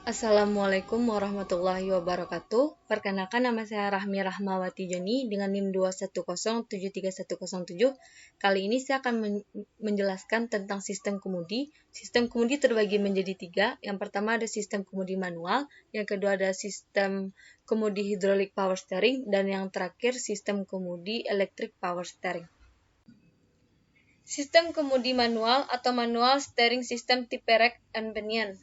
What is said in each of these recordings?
Assalamualaikum warahmatullahi wabarakatuh. Perkenalkan, nama saya Rahmi Rahmawati Joni dengan NIM 210731107. Kali ini saya akan menjelaskan tentang sistem kemudi. Sistem kemudi terbagi menjadi 3. Yang pertama ada sistem kemudi manual, yang kedua ada sistem kemudi hydraulic power steering, dan yang terakhir sistem kemudi electric power steering. Sistem kemudi manual atau manual steering system tipe rack and pinion.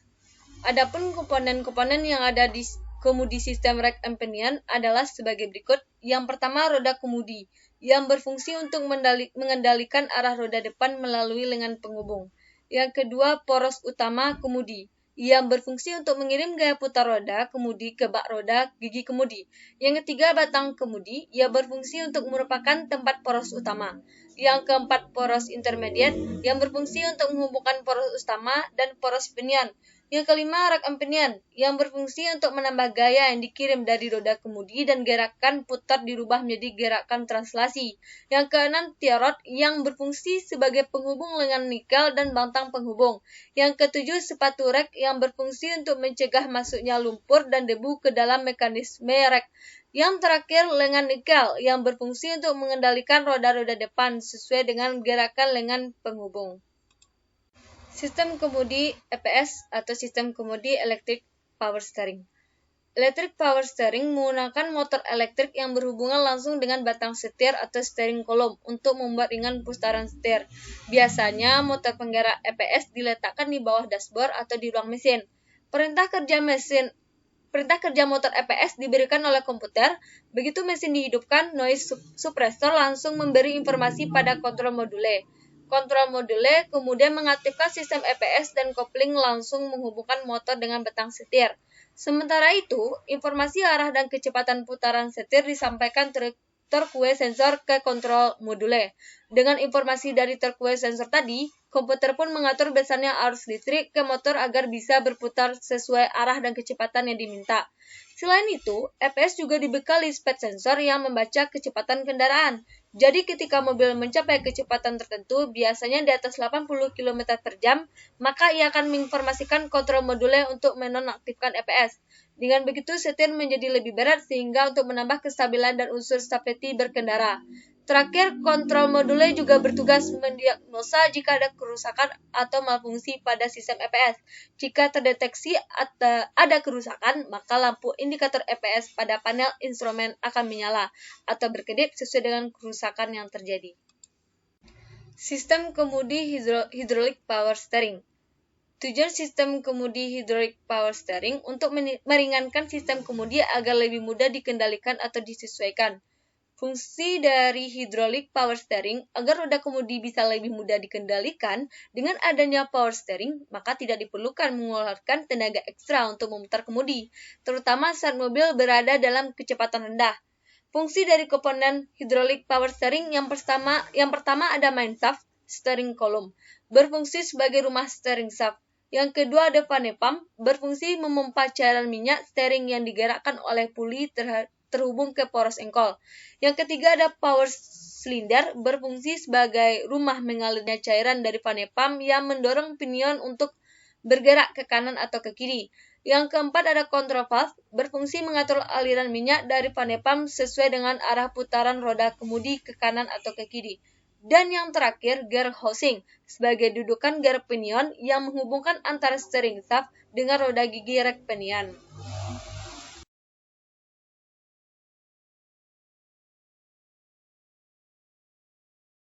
Adapun komponen-komponen yang ada di kemudi sistem rack and pinion adalah sebagai berikut. Yang pertama, roda kemudi yang berfungsi untuk mengendalikan arah roda depan melalui lengan penghubung. Yang kedua, poros utama kemudi yang berfungsi untuk mengirim gaya putar roda kemudi ke bak roda gigi kemudi. Yang ketiga, batang kemudi yang berfungsi untuk merupakan tempat poros utama. Yang keempat, poros intermediate yang berfungsi untuk menghubungkan poros utama dan poros pinion. Yang kelima, rack and pinion yang berfungsi untuk menambah gaya yang dikirim dari roda kemudi dan gerakan putar dirubah menjadi gerakan translasi. Yang keenam, tie rod yang berfungsi sebagai penghubung lengan nikel dan batang penghubung. Yang ketujuh, sepatu rack yang berfungsi untuk mencegah masuknya lumpur dan debu ke dalam mekanisme rack. Yang terakhir, lengan nikel yang berfungsi untuk mengendalikan roda-roda depan sesuai dengan gerakan lengan penghubung. Sistem kemudi EPS atau sistem kemudi electric power steering. Electric power steering menggunakan motor elektrik yang berhubungan langsung dengan batang setir atau steering column untuk membuat ringan putaran setir. Biasanya motor penggerak EPS diletakkan di bawah dashboard atau di ruang mesin. Perintah kerja motor EPS diberikan oleh komputer. Begitu mesin dihidupkan, noise suppressor langsung memberi informasi pada kontrol module. Kontrol module kemudian mengaktifkan sistem EPS dan kopling langsung menghubungkan motor dengan batang setir. Sementara itu, informasi arah dan kecepatan putaran setir disampaikan terkue sensor ke kontrol module. Dengan informasi dari terkue sensor tadi, komputer pun mengatur besarnya arus listrik ke motor agar bisa berputar sesuai arah dan kecepatan yang diminta. Selain itu, EPS juga dibekali speed sensor yang membaca kecepatan kendaraan. Jadi ketika mobil mencapai kecepatan tertentu, biasanya di atas 80 km per jam, maka ia akan menginformasikan kontrol module untuk menonaktifkan EPS. Dengan begitu, setir menjadi lebih berat sehingga untuk menambah kestabilan dan unsur stability berkendara. Terakhir, kontrol module juga bertugas mendiagnosa jika ada kerusakan atau malfungsi pada sistem EPS. Jika terdeteksi ada kerusakan, maka lampu indikator EPS pada panel instrumen akan menyala atau berkedip sesuai dengan kerusakan yang terjadi. Sistem kemudi hydraulic power steering. Tujuan sistem kemudi hydraulic power steering untuk meringankan sistem kemudi agar lebih mudah dikendalikan atau disesuaikan. Fungsi dari hydraulic power steering agar roda kemudi bisa lebih mudah dikendalikan. Dengan adanya power steering, maka tidak diperlukan mengeluarkan tenaga ekstra untuk memutar kemudi, terutama saat mobil berada dalam kecepatan rendah. Fungsi dari komponen hydraulic power steering yang pertama ada main shaft, steering column, berfungsi sebagai rumah steering shaft. Yang kedua ada vane pump, berfungsi memompa cairan minyak steering yang digerakkan oleh puli terhubung ke poros engkol. Yang ketiga ada power cylinder, berfungsi sebagai rumah mengalirnya cairan dari vane pump yang mendorong pinion untuk bergerak ke kanan atau ke kiri. Yang keempat ada control valve, berfungsi mengatur aliran minyak dari vane pump sesuai dengan arah putaran roda kemudi ke kanan atau ke kiri. Dan yang terakhir, gear housing, sebagai dudukan gear pinion yang menghubungkan antara steering shaft dengan roda gigi rack pinion.